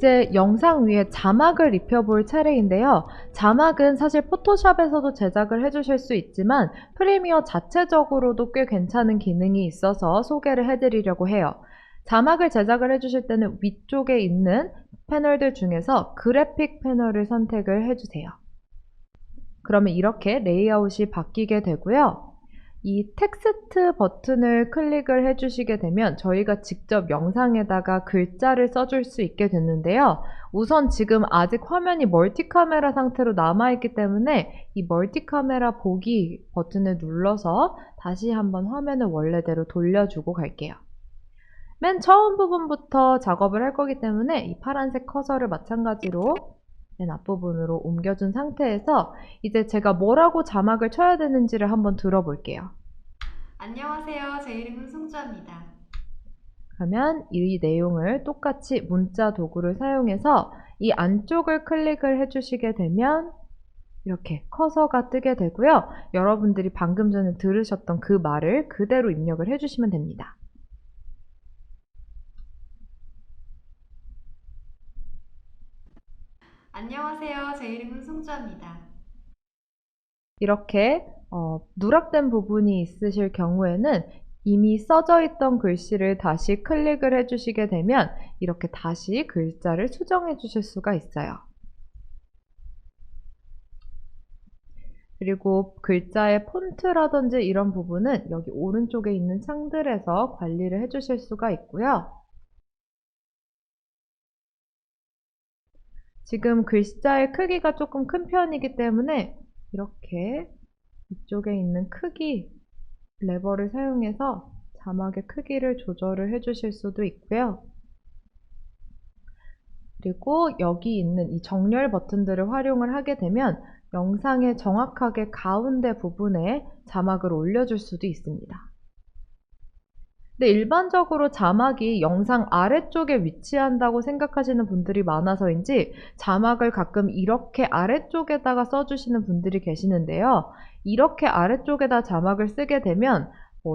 이제 영상 위에 자막을 입혀볼 차례인데요. 자막은 사실 포토샵에서도 제작을 해주실 수 있지만 프리미어 자체적으로도 꽤 괜찮은 기능이 있어서 소개를 해드리려고 해요. 자막을 제작을 해주실 때는 위쪽에 있는 패널들 중에서 그래픽 패널을 선택을 해주세요. 그러면 이렇게 레이아웃이 바뀌게 되고요. 이 텍스트 버튼을 클릭을 해주시게 되면 저희가 직접 영상에다가 글자를 써줄 수 있게 됐는데요. 우선 지금 아직 화면이 멀티카메라 상태로 남아있기 때문에 이 멀티카메라 보기 버튼을 눌러서 다시 한번 화면을 원래대로 돌려주고 갈게요. 맨 처음 부분부터 작업을 할 거기 때문에 이 파란색 커서를 마찬가지로 맨 앞부분으로 옮겨준 상태에서 이제 제가 뭐라고 자막을 쳐야 되는지를 한번 들어볼게요. 안녕하세요. 제 이름은 송주아입니다. 그러면 이 내용을 똑같이 문자 도구를 사용해서 이 안쪽을 클릭을 해주시게 되면 이렇게 커서가 뜨게 되고요. 여러분들이 방금 전에 들으셨던 그 말을 그대로 입력을 해주시면 됩니다. 안녕하세요. 제 이름은 송주아입니다. 이렇게 누락된 부분이 있으실 경우에는 이미 써져 있던 글씨를 다시 클릭을 해주시게 되면 이렇게 다시 글자를 수정해 주실 수가 있어요. 그리고 글자의 폰트라든지 이런 부분은 여기 오른쪽에 있는 창들에서 관리를 해주실 수가 있고요. 지금 글자의 크기가 조금 큰 편이기 때문에 이렇게 이쪽에 있는 크기 레버를 사용해서 자막의 크기를 조절을 해주실 수도 있고요. 그리고 여기 있는 이 정렬 버튼들을 활용을 하게 되면 영상의 정확하게 가운데 부분에 자막을 올려줄 수도 있습니다. 근데 일반적으로 자막이 영상 아래쪽에 위치한다고 생각하시는 분들이 많아서인지 자막을 가끔 이렇게 아래쪽에다가 써주시는 분들이 계시는데요. 이렇게 아래쪽에다 자막을 쓰게 되면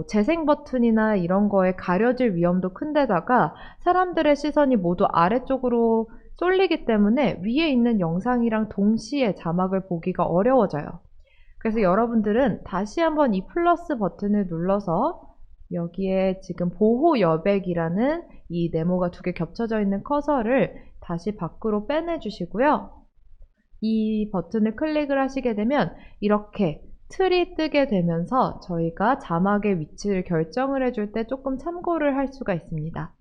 재생 버튼이나 이런 거에 가려질 위험도 큰데다가 사람들의 시선이 모두 아래쪽으로 쏠리기 때문에 위에 있는 영상이랑 동시에 자막을 보기가 어려워져요. 그래서 여러분들은 다시 한번 이 플러스 버튼을 눌러서 여기에 지금 보호 여백이라는 이 네모가 두 개 겹쳐져 있는 커서를 다시 밖으로 빼내 주시고요. 이 버튼을 클릭을 하시게 되면 이렇게 틀이 뜨게 되면서 저희가 자막의 위치를 결정을 해줄 때 조금 참고를 할 수가 있습니다.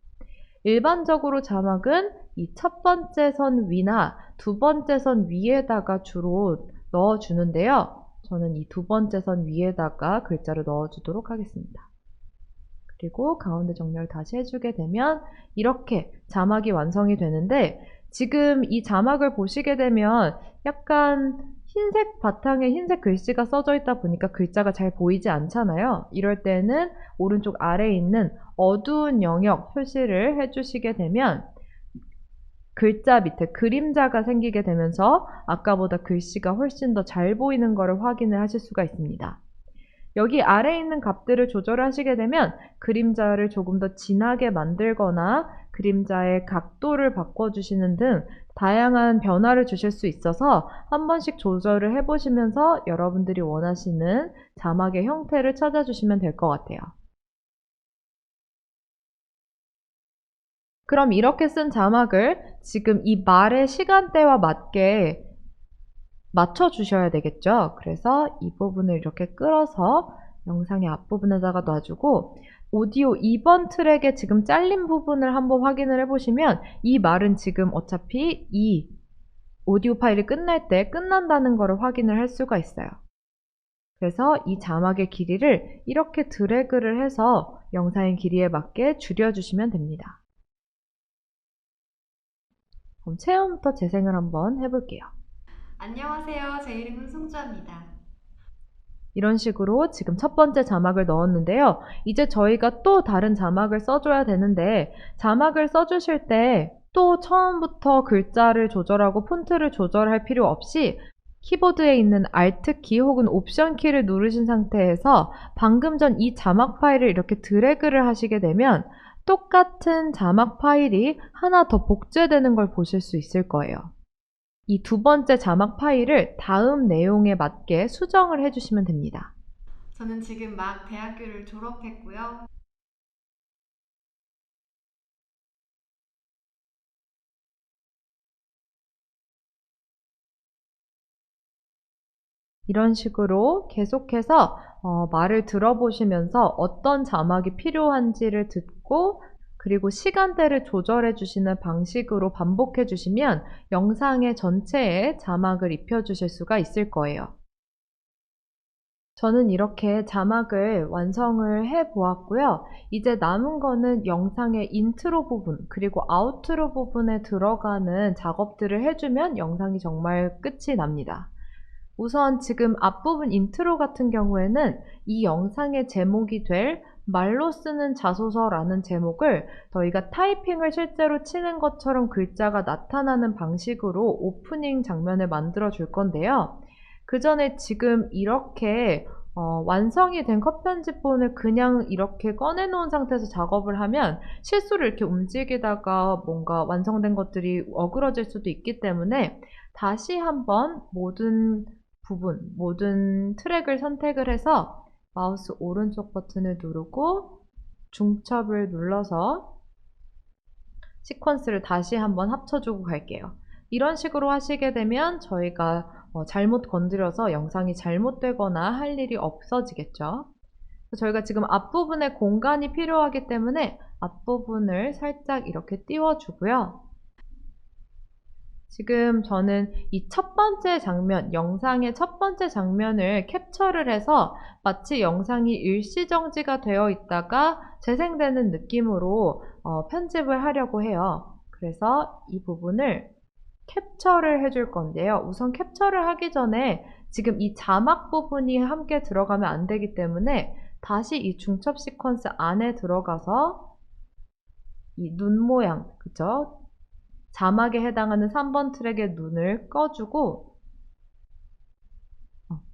일반적으로 자막은 이 첫 번째 선 위나 두 번째 선 위에다가 주로 넣어주는데요. 저는 이 두 번째 선 위에다가 글자를 넣어주도록 하겠습니다. 그리고 가운데 정렬 다시 해주게 되면 이렇게 자막이 완성이 되는데 지금 이 자막을 보시게 되면 약간 흰색 바탕에 흰색 글씨가 써져 있다 보니까 글자가 잘 보이지 않잖아요. 이럴 때는 오른쪽 아래에 있는 어두운 영역 표시를 해주시게 되면 글자 밑에 그림자가 생기게 되면서 아까보다 글씨가 훨씬 더 잘 보이는 것을 확인을 하실 수가 있습니다. 여기 아래에 있는 값들을 조절하시게 되면 그림자를 조금 더 진하게 만들거나 그림자의 각도를 바꿔주시는 등 다양한 변화를 주실 수 있어서 한 번씩 조절을 해보시면서 여러분들이 원하시는 자막의 형태를 찾아주시면 될 것 같아요. 그럼 이렇게 쓴 자막을 지금 이 말의 시간대와 맞게 맞춰주셔야 되겠죠. 그래서 이 부분을 이렇게 끌어서 영상의 앞부분에다가 놔주고 오디오 2번 트랙에 지금 잘린 부분을 한번 확인을 해보시면 이 말은 지금 어차피 이 오디오 파일이 끝날 때 끝난다는 것을 확인을 할 수가 있어요. 그래서 이 자막의 길이를 이렇게 드래그를 해서 영상의 길이에 맞게 줄여주시면 됩니다. 그럼 처음부터 재생을 한번 해볼게요. 안녕하세요. 제 이름은 송주아입니다. 이런 식으로 지금 첫 번째 자막을 넣었는데요. 이제 저희가 또 다른 자막을 써줘야 되는데 자막을 써주실 때 또 처음부터 글자를 조절하고 폰트를 조절할 필요 없이 키보드에 있는 Alt 키 혹은 옵션 키를 누르신 상태에서 방금 전 이 자막 파일을 이렇게 드래그를 하시게 되면 똑같은 자막 파일이 하나 더 복제되는 걸 보실 수 있을 거예요. 이 두 번째 자막 파일을 다음 내용에 맞게 수정을 해주시면 됩니다. 저는 지금 막 대학교를 졸업했고요. 이런 식으로 계속해서 말을 들어보시면서 어떤 자막이 필요한지를 듣고 그리고 시간대를 조절해 주시는 방식으로 반복해 주시면 영상의 전체에 자막을 입혀 주실 수가 있을 거예요. 저는 이렇게 자막을 완성을 해 보았고요. 이제 남은 거는 영상의 인트로 부분 그리고 아우트로 부분에 들어가는 작업들을 해주면 영상이 정말 끝이 납니다. 우선 지금 앞부분 인트로 같은 경우에는 이 영상의 제목이 될 말로 쓰는 자소서라는 제목을 저희가 타이핑을 실제로 치는 것처럼 글자가 나타나는 방식으로 오프닝 장면을 만들어 줄 건데요. 그 전에 지금 이렇게 완성이 된 컷 편집본을 그냥 이렇게 꺼내놓은 상태에서 작업을 하면 실수로 이렇게 움직이다가 뭔가 완성된 것들이 어그러질 수도 있기 때문에 다시 한번 모든 부분, 모든 트랙을 선택을 해서 마우스 오른쪽 버튼을 누르고 중첩을 눌러서 시퀀스를 다시 한번 합쳐주고 갈게요. 이런 식으로 하시게 되면 저희가 잘못 건드려서 영상이 잘못되거나 할 일이 없어지겠죠. 저희가 지금 앞부분에 공간이 필요하기 때문에 앞부분을 살짝 이렇게 띄워주고요. 지금 저는 이 첫 번째 장면, 영상의 첫 번째 장면을 캡처를 해서 마치 영상이 일시정지가 되어 있다가 재생되는 느낌으로 편집을 하려고 해요. 그래서 이 부분을 캡처를 해줄 건데요. 우선 capture를 하기 전에 지금 이 자막 부분이 함께 들어가면 안 되기 때문에 다시 이 중첩 시퀀스 안에 들어가서 이 눈 모양, 그죠? 자막에 해당하는 3번 트랙의 눈을 꺼주고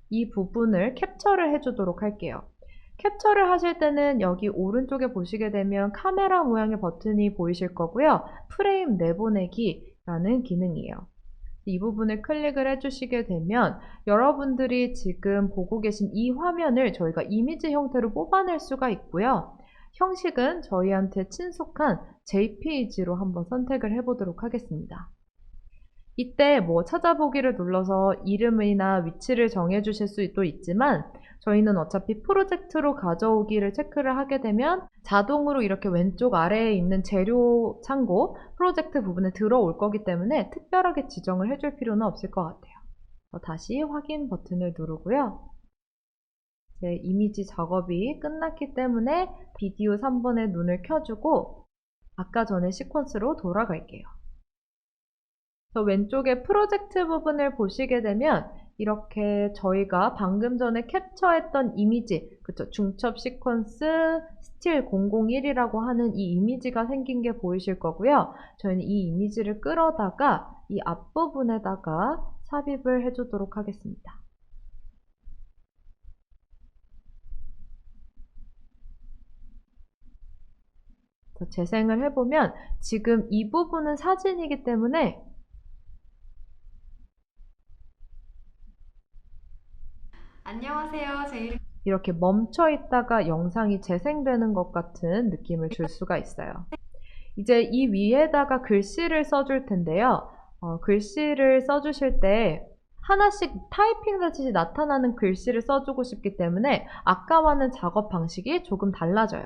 이 부분을 캡처를 해주도록 할게요. 캡처를 하실 때는 여기 오른쪽에 보시게 되면 카메라 모양의 버튼이 보이실 거고요. 프레임 내보내기라는 기능이에요. 이 부분을 클릭을 해주시게 되면 여러분들이 지금 보고 계신 이 화면을 저희가 이미지 형태로 뽑아낼 수가 있고요. 형식은 저희한테 친숙한 JPEG로 한번 선택을 해보도록 하겠습니다. 이때 뭐 찾아보기를 눌러서 이름이나 위치를 정해주실 수도 있지만 저희는 어차피 프로젝트로 가져오기를 체크를 하게 되면 자동으로 이렇게 왼쪽 아래에 있는 재료 창고 프로젝트 부분에 들어올 거기 때문에 특별하게 지정을 해줄 필요는 없을 것 같아요. 다시 확인 버튼을 누르고요. 제 이미지 작업이 끝났기 때문에 비디오 3번의 눈을 켜주고 아까 전에 시퀀스로 돌아갈게요. 왼쪽에 프로젝트 부분을 보시게 되면 이렇게 저희가 방금 전에 캡처했던 이미지, 그쵸? 중첩 시퀀스 스틸 001이라고 하는 이 이미지가 생긴 게 보이실 거고요. 저희는 이 이미지를 끌어다가 이 앞부분에다가 삽입을 해주도록 하겠습니다. 재생을 해보면 지금 이 부분은 사진이기 때문에 안녕하세요. 제 이름 이렇게 멈춰 있다가 영상이 재생되는 것 같은 느낌을 줄 수가 있어요. 이제 이 위에다가 글씨를 써줄 텐데요. 글씨를 써주실 때 하나씩 타이핑 하듯이 나타나는 글씨를 써주고 싶기 때문에 아까와는 작업 방식이 조금 달라져요.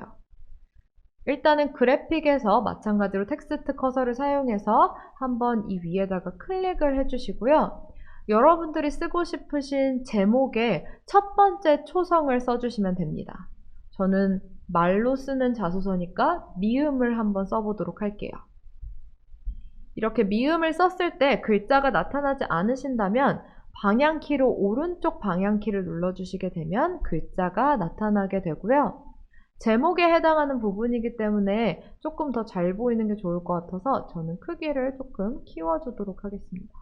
일단은 그래픽에서 마찬가지로 텍스트 커서를 사용해서 한번 이 위에다가 클릭을 해주시고요. 여러분들이 쓰고 싶으신 제목에 첫 번째 초성을 써주시면 됩니다. 저는 말로 쓰는 자소서니까 미음을 한번 써보도록 할게요. 이렇게 미음을 썼을 때 글자가 나타나지 않으신다면 방향키로 오른쪽 방향키를 눌러주시게 되면 글자가 나타나게 되고요. 제목에 해당하는 부분이기 때문에 조금 더 잘 보이는 게 좋을 것 같아서 저는 크기를 조금 키워주도록 하겠습니다.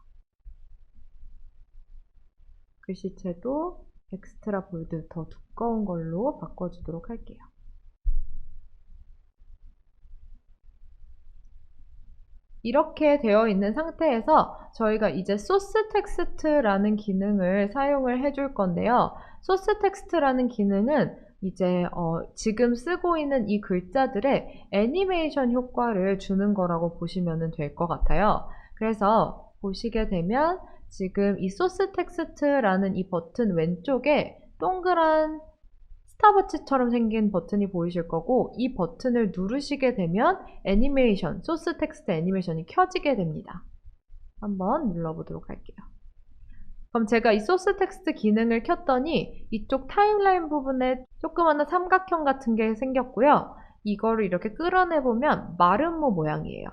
글씨체도 엑스트라 볼드 더 두꺼운 걸로 바꿔주도록 할게요. 이렇게 되어 있는 상태에서 저희가 이제 소스 텍스트라는 기능을 사용을 해줄 건데요. 소스 텍스트라는 기능은 이제 지금 쓰고 있는 이 글자들의 애니메이션 효과를 주는 거라고 보시면 될 것 같아요. 그래서 보시게 되면 지금 이 소스 텍스트라는 이 버튼 왼쪽에 동그란 스타버치처럼 생긴 버튼이 보이실 거고, 이 버튼을 누르시게 되면 애니메이션, 소스 텍스트 애니메이션이 켜지게 됩니다. 한번 눌러보도록 할게요. 그럼 제가 이 소스 텍스트 기능을 켰더니 이쪽 타임라인 부분에 조그마한 삼각형 같은 게 생겼고요. 이거를 이렇게 끌어내보면 마름모 모양이에요.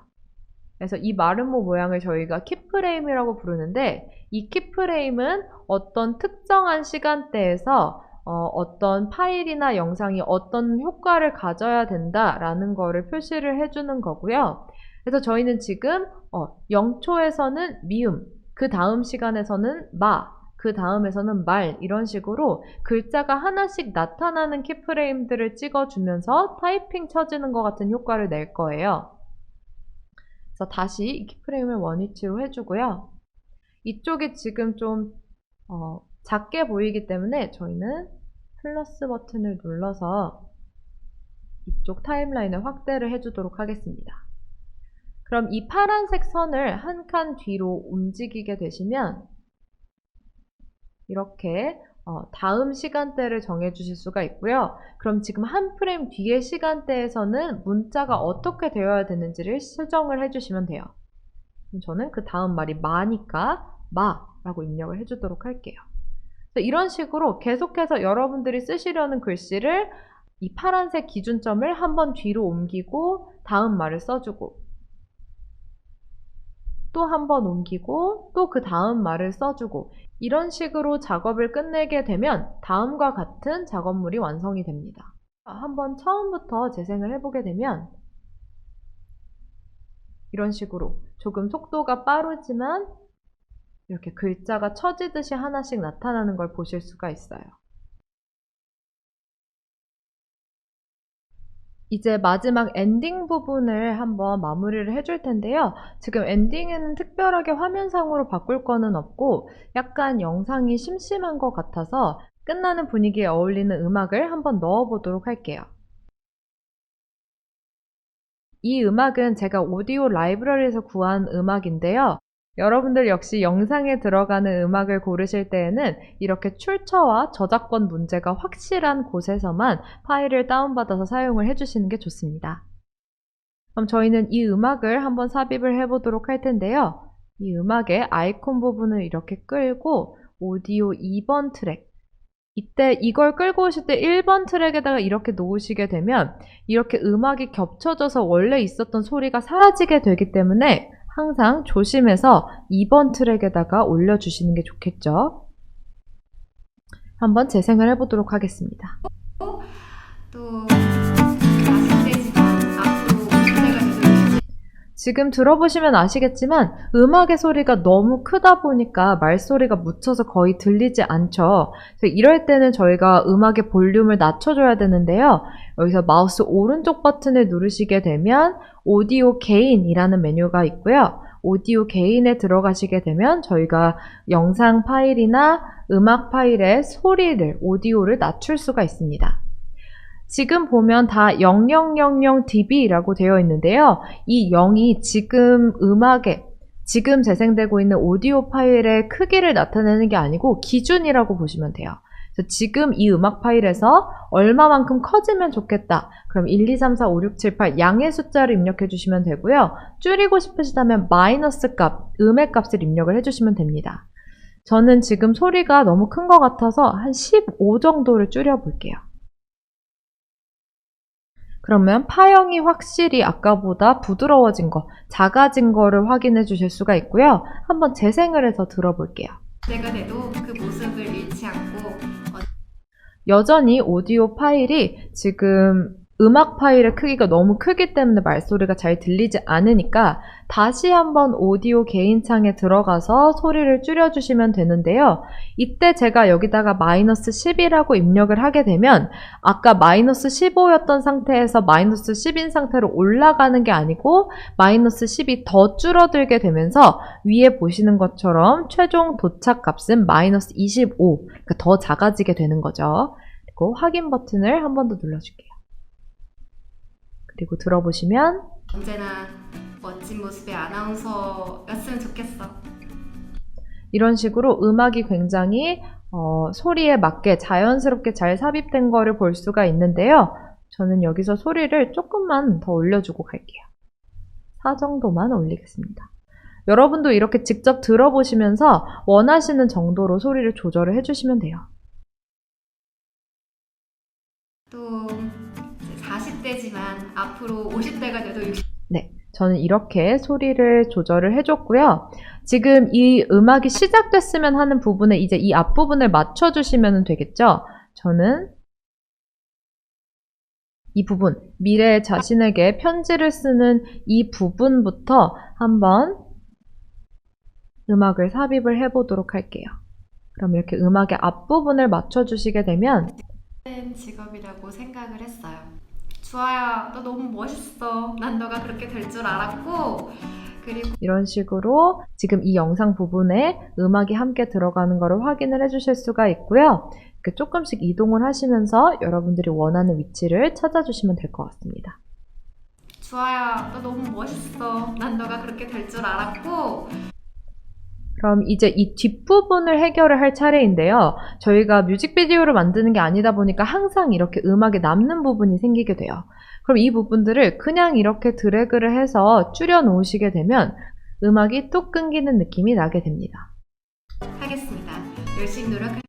그래서 이 마름모 모양을 저희가 키프레임이라고 부르는데, 이 키프레임은 어떤 특정한 시간대에서 어떤 파일이나 영상이 어떤 효과를 가져야 된다라는 거를 표시를 해주는 거고요. 그래서 저희는 지금 0초에서는 미음, 그 다음 시간에서는 마, 그 다음에서는 말, 이런 식으로 글자가 하나씩 나타나는 키프레임들을 찍어주면서 타이핑 쳐지는 것 같은 효과를 낼 거예요. 그래서 다시 이 키프레임을 원위치로 해주고요. 이쪽이 지금 좀 작게 보이기 때문에 저희는 플러스 버튼을 눌러서 이쪽 타임라인을 확대를 해주도록 하겠습니다. 그럼 이 파란색 선을 한 칸 뒤로 움직이게 되시면 이렇게 다음 시간대를 정해주실 수가 있고요. 그럼 지금 한 프레임 뒤의 시간대에서는 문자가 어떻게 되어야 되는지를 수정을 해주시면 돼요. 그럼 저는 그 다음 말이 마니까 마라고 입력을 해주도록 할게요. 이런 식으로 계속해서 여러분들이 쓰시려는 글씨를 이 파란색 기준점을 한번 뒤로 옮기고 다음 말을 써주고, 또 한 번 옮기고 또 그 다음 말을 써주고, 이런 식으로 작업을 끝내게 되면 다음과 같은 작업물이 완성이 됩니다. 한번 처음부터 재생을 해보게 되면 이런 식으로 조금 속도가 빠르지만 이렇게 글자가 쳐지듯이 하나씩 나타나는 걸 보실 수가 있어요. 이제 마지막 엔딩 부분을 한번 마무리를 해줄 텐데요. 지금 엔딩에는 특별하게 화면상으로 바꿀 거는 없고 약간 영상이 심심한 것 같아서 끝나는 분위기에 어울리는 음악을 한번 넣어보도록 할게요. 이 음악은 제가 오디오 라이브러리에서 구한 음악인데요. 여러분들 역시 영상에 들어가는 음악을 고르실 때에는 이렇게 출처와 저작권 문제가 확실한 곳에서만 파일을 다운받아서 사용을 해주시는 게 좋습니다. 그럼 저희는 이 음악을 한번 삽입을 해보도록 할 텐데요. 이 음악의 아이콘 부분을 이렇게 끌고 오디오 2번 트랙, 이때 이걸 끌고 오실 때 1번 트랙에다가 이렇게 놓으시게 되면 이렇게 음악이 겹쳐져서 원래 있었던 소리가 사라지게 되기 때문에 항상 조심해서 2번 트랙에다가 올려주시는 게 좋겠죠. 한번 재생을 해보도록 하겠습니다. 또 아쉽지만 앞으로 문제가 되도록 지금 들어보시면 아시겠지만 음악의 소리가 너무 크다 보니까 말소리가 묻혀서 거의 들리지 않죠. 그래서 이럴 때는 저희가 음악의 볼륨을 낮춰줘야 되는데요. 여기서 마우스 오른쪽 버튼을 누르시게 되면 오디오 게인이라는 메뉴가 있고요. 오디오 게인에 들어가시게 되면 저희가 영상 파일이나 음악 파일의 소리를, 오디오를 낮출 수가 있습니다. 지금 보면 다 0000dB라고 되어 있는데요. 이 0이 지금 음악에, 지금 재생되고 있는 오디오 파일의 크기를 나타내는 게 아니고 기준이라고 보시면 돼요. 그래서 지금 이 음악 파일에서 얼마만큼 커지면 좋겠다. 그럼 1, 2, 3, 4, 5, 6, 7, 8 양의 숫자를 입력해 주시면 되고요. 줄이고 싶으시다면 마이너스 값, 음의 값을 입력을 해주시면 됩니다. 저는 지금 소리가 너무 큰 것 같아서 한 15 정도를 줄여볼게요. 그러면 파형이 확실히 아까보다 부드러워진 거, 작아진 거를 확인해 주실 수가 있고요. 한번 재생을 해서 들어볼게요. 문제가 돼도 그 모습을 잃지 않고 여전히 오디오 파일이 지금 음악 파일의 크기가 너무 크기 때문에 말소리가 잘 들리지 않으니까 다시 한번 오디오 개인창에 들어가서 소리를 줄여주시면 되는데요. 이때 제가 여기다가 마이너스 10이라고 입력을 하게 되면 아까 마이너스 15였던 상태에서 마이너스 10인 상태로 올라가는 게 아니고 마이너스 10이 더 줄어들게 되면서 위에 보시는 것처럼 최종 도착 값은 마이너스 25, 그러니까 더 작아지게 되는 거죠. 그리고 확인 버튼을 한 번 더 눌러줄게요. 그리고 들어보시면 언제나 멋진 모습의 아나운서였으면 좋겠어. 이런 식으로 음악이 굉장히 소리에 맞게 자연스럽게 잘 삽입된 거를 볼 수가 있는데요. 저는 여기서 소리를 조금만 더 올려주고 갈게요. 4 정도만 올리겠습니다. 여러분도 이렇게 직접 들어보시면서 원하시는 정도로 소리를 조절을 해주시면 돼요. 또 40대지만 앞으로 50대가 돼도 60... 네, 저는 이렇게 소리를 조절을 해줬고요. 지금 이 음악이 시작됐으면 하는 부분에 이제 이 앞부분을 맞춰주시면 되겠죠? 저는 이 부분, 미래의 자신에게 편지를 쓰는 이 부분부터 한번 음악을 삽입을 해보도록 할게요. 그럼 이렇게 음악의 앞부분을 맞춰주시게 되면 직업이라고 생각을 했어요. 주아야, 너 너무 멋있어. 난 너가 그렇게 될 줄 알았고, 그리고 이런 식으로 지금 이 영상 부분에 음악이 함께 들어가는 것을 확인을 해주실 수가 있고요. 이렇게 조금씩 이동을 하시면서 여러분들이 원하는 위치를 찾아주시면 될 것 같습니다. 주아야, 너 너무 멋있어. 난 너가 그렇게 될 줄 알았고. 그럼 이제 이 뒷부분을 해결을 할 차례인데요. 저희가 뮤직비디오를 만드는 게 아니다 보니까 항상 이렇게 음악에 남는 부분이 생기게 돼요. 그럼 이 부분들을 그냥 이렇게 드래그를 해서 줄여 놓으시게 되면 음악이 뚝 끊기는 느낌이 나게 됩니다. 하겠습니다. 열심히 노력할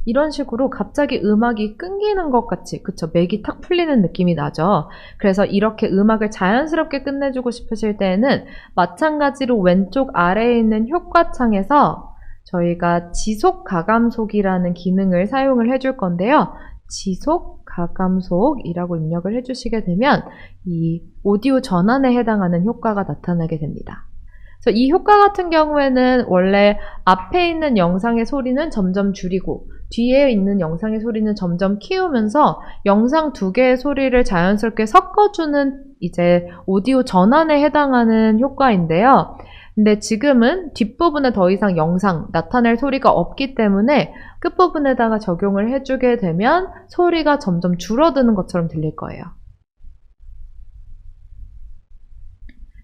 이런 식으로 갑자기 음악이 끊기는 것 같이, 그쵸? 맥이 탁 풀리는 느낌이 나죠? 그래서 이렇게 음악을 자연스럽게 끝내주고 싶으실 때에는 마찬가지로 왼쪽 아래에 있는 효과창에서 저희가 지속 가감속이라는 기능을 사용을 해줄 건데요. 지속 가감속이라고 입력을 해주시게 되면 이 오디오 전환에 해당하는 효과가 나타나게 됩니다. 그래서 이 효과 같은 경우에는 원래 앞에 있는 영상의 소리는 점점 줄이고 뒤에 있는 영상의 소리는 점점 키우면서 영상 두 개의 소리를 자연스럽게 섞어주는 이제 오디오 전환에 해당하는 효과인데요. 근데 지금은 뒷부분에 더 이상 영상, 나타낼 소리가 없기 때문에 끝부분에다가 적용을 해주게 되면 소리가 점점 줄어드는 것처럼 들릴 거예요.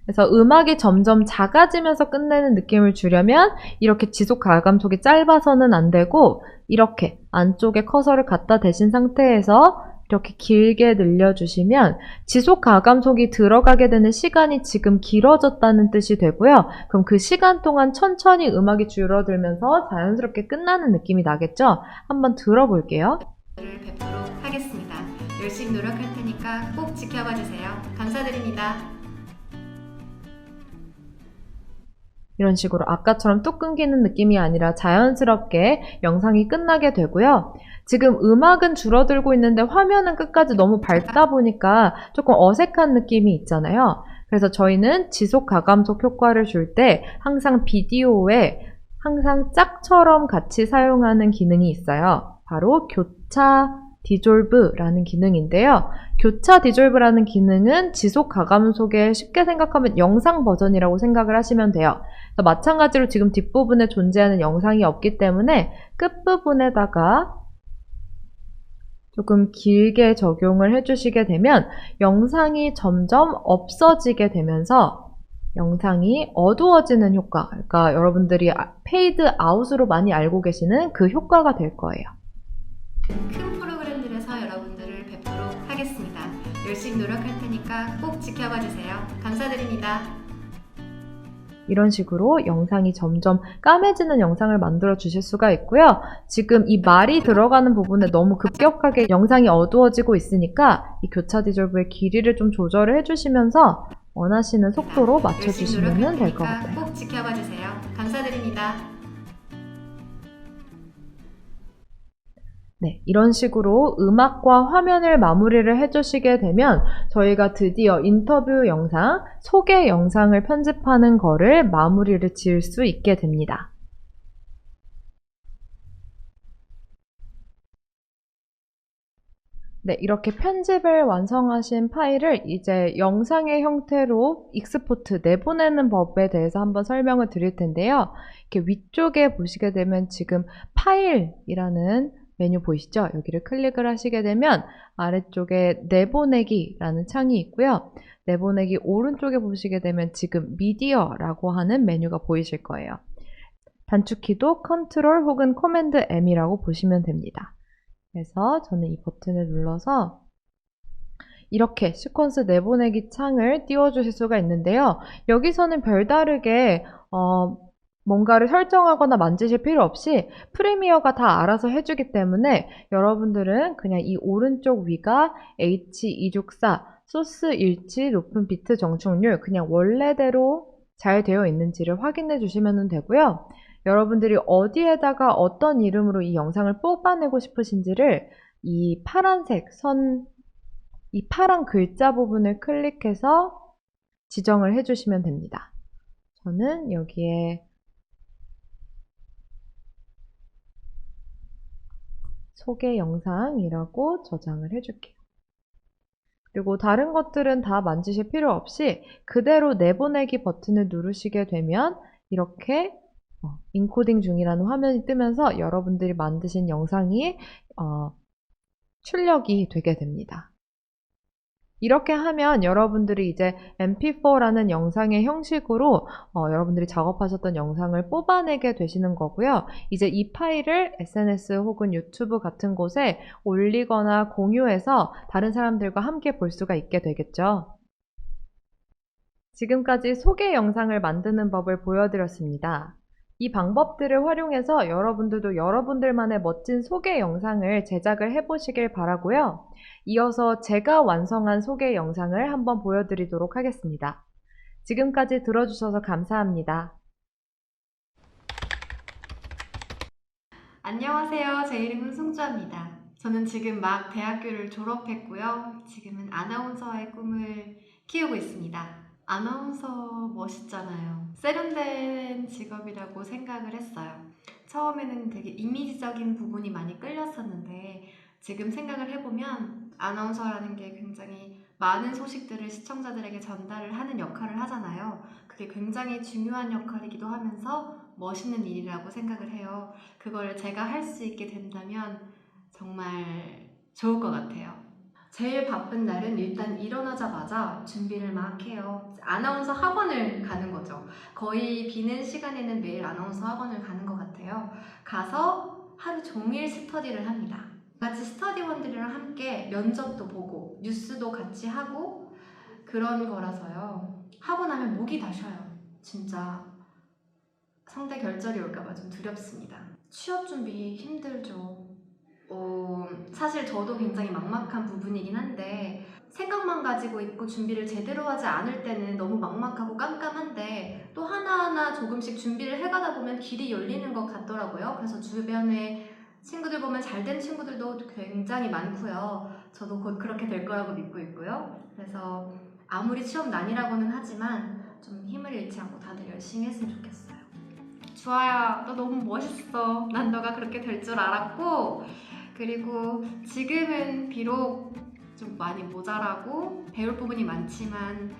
그래서 음악이 점점 작아지면서 끝내는 느낌을 주려면 이렇게 지속 가감속이 짧아서는 안 되고 이렇게 안쪽에 커서를 갖다 대신 상태에서 이렇게 길게 늘려주시면 지속 가감속이 들어가게 되는 시간이 지금 길어졌다는 뜻이 되고요. 그럼 그 시간 동안 천천히 음악이 줄어들면서 자연스럽게 끝나는 느낌이 나겠죠? 한번 들어볼게요. 뵙도록 하겠습니다. 열심히 노력할 테니까 꼭 지켜봐 주세요. 감사드립니다. 이런 식으로 아까처럼 뚝 끊기는 느낌이 아니라 자연스럽게 영상이 끝나게 되고요. 지금 음악은 줄어들고 있는데 화면은 끝까지 너무 밝다 보니까 조금 어색한 느낌이 있잖아요. 그래서 저희는 지속 가감속 효과를 줄 때 항상 비디오에 항상 짝처럼 같이 사용하는 기능이 있어요. 바로 교차 디졸브라는 기능인데요. 교차 디졸브라는 기능은 지속 가감속에 쉽게 생각하면 영상 버전이라고 생각을 하시면 돼요. 그래서 마찬가지로 지금 뒷부분에 존재하는 영상이 없기 때문에 끝부분에다가 조금 길게 적용을 해주시게 되면 영상이 점점 없어지게 되면서 영상이 어두워지는 효과, 그러니까 여러분들이 페이드 아웃으로 많이 알고 계시는 그 효과가 될 거예요. 큰 프로그램들에서 여러분들을 뵙도록 하겠습니다. 열심히 노력할 테니까 꼭 지켜봐 주세요. 감사드립니다. 이런 식으로 영상이 점점 까매지는 영상을 만들어 주실 수가 있고요. 지금 이 말이 들어가는 부분에 너무 급격하게 영상이 어두워지고 있으니까 이 교차 디졸브의 길이를 좀 조절을 해주시면서 원하시는 속도로 맞춰주시면 될 것 같아요. 꼭 지켜봐 주세요. 감사드립니다. 네, 이런 식으로 음악과 화면을 마무리를 해주시게 되면 저희가 드디어 인터뷰 영상, 소개 영상을 편집하는 거를 마무리를 지을 수 있게 됩니다. 네, 이렇게 편집을 완성하신 파일을 이제 영상의 형태로 익스포트, 내보내는 법에 대해서 한번 설명을 드릴 텐데요. 이렇게 위쪽에 보시게 되면 지금 파일이라는 메뉴 보이시죠? 여기를 클릭을 하시게 되면 아래쪽에 내보내기라는 창이 있고요. 내보내기 오른쪽에 보시게 되면 지금 미디어라고 하는 메뉴가 보이실 거예요. 단축키도 컨트롤 혹은 코맨드 M이라고 보시면 됩니다. 그래서 저는 이 버튼을 눌러서 이렇게 시퀀스 내보내기 창을 띄워주실 수가 있는데요. 여기서는 별다르게 뭔가를 설정하거나 만지실 필요 없이 프리미어가 다 알아서 해주기 때문에 여러분들은 그냥 이 오른쪽 위가 H264 소스 일치, 높은 비트 정축률 그냥 원래대로 잘 되어 있는지를 확인해 주시면 되고요. 여러분들이 어디에다가 어떤 이름으로 이 영상을 뽑아내고 싶으신지를 이 파란색 선, 이 파란 글자 부분을 클릭해서 지정을 해주시면 됩니다. 저는 여기에 소개 영상이라고 저장을 해줄게요. 그리고 다른 것들은 다 만지실 필요 없이 그대로 내보내기 버튼을 누르시게 되면 이렇게 인코딩 중이라는 화면이 뜨면서 여러분들이 만드신 영상이 출력이 되게 됩니다. 이렇게 하면 여러분들이 이제 mp4라는 영상의 형식으로 여러분들이 작업하셨던 영상을 뽑아내게 되시는 거고요. 이제 이 파일을 SNS 혹은 유튜브 같은 곳에 올리거나 공유해서 다른 사람들과 함께 볼 수가 있게 되겠죠. 지금까지 소개 영상을 만드는 법을 보여드렸습니다. 이 방법들을 활용해서 여러분들도 여러분들만의 멋진 소개 영상을 제작을 해보시길 바라고요. 이어서 제가 완성한 소개 영상을 한번 보여드리도록 하겠습니다. 지금까지 들어주셔서 감사합니다. 안녕하세요. 제 이름은 송주아입니다. 저는 지금 막 대학교를 졸업했고요. 지금은 아나운서의 꿈을 키우고 있습니다. 아나운서 멋있잖아요. 세련된 직업이라고 생각을 했어요. 처음에는 되게 이미지적인 부분이 많이 끌렸었는데 지금 생각을 해보면 아나운서라는 게 굉장히 많은 소식들을 시청자들에게 전달을 하는 역할을 하잖아요. 그게 굉장히 중요한 역할이기도 하면서 멋있는 일이라고 생각을 해요. 그걸 제가 할 수 있게 된다면 정말 좋을 것 같아요. 제일 바쁜 날은 일단 일어나자마자 준비를 막 해요. 아나운서 학원을 가는 거죠. 거의 비는 시간에는 매일 아나운서 학원을 가는 것 같아요. 가서 하루 종일 스터디를 합니다. 같이 스터디원들이랑 함께 면접도 보고 뉴스도 같이 하고 그런 거라서요. 하고 나면 목이 다 쉬어요. 진짜 성대 결절이 올까봐 좀 두렵습니다. 취업 준비 힘들죠. 사실 저도 굉장히 막막한 부분이긴 한데 생각만 가지고 있고 준비를 제대로 하지 않을 때는 너무 막막하고 깜깜한데 또 하나하나 조금씩 준비를 해가다 보면 길이 열리는 것 같더라고요. 그래서 주변에 친구들 보면 잘된 친구들도 굉장히 많고요. 저도 곧 그렇게 될 거라고 믿고 있고요. 그래서 아무리 취업 난이라고는 하지만 좀 힘을 잃지 않고 다들 열심히 했으면 좋겠어요. 주아야, 너 너무 멋있어. 난 너가 그렇게 될 줄 알았고 그리고 지금은 비록 좀 많이 모자라고 배울 부분이 많지만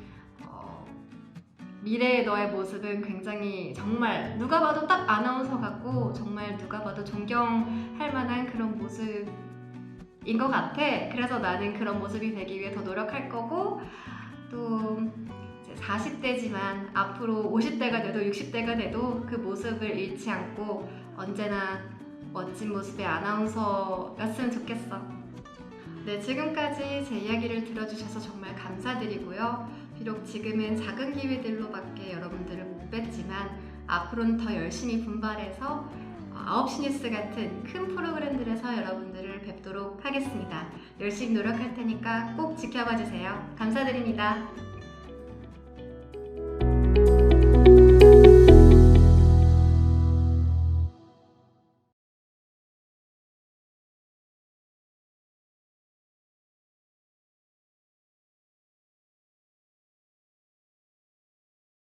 미래의 너의 모습은 굉장히 정말 누가 봐도 딱 아나운서 같고 정말 누가 봐도 존경할 만한 그런 모습인 것 같아. 그래서 나는 그런 모습이 되기 위해 더 노력할 거고 또 이제 40대지만 앞으로 50대가 돼도 60대가 돼도 그 모습을 잃지 않고 언제나 멋진 모습의 아나운서였으면 좋겠어. 네, 지금까지 제 이야기를 들어주셔서 정말 감사드리고요. 비록 지금은 작은 기회들로밖에 여러분들을 못 뵀지만 앞으로는 더 열심히 분발해서 9시 뉴스 같은 큰 프로그램들에서 여러분들을 뵙도록 하겠습니다. 열심히 노력할 테니까 꼭 지켜봐 주세요. 감사드립니다.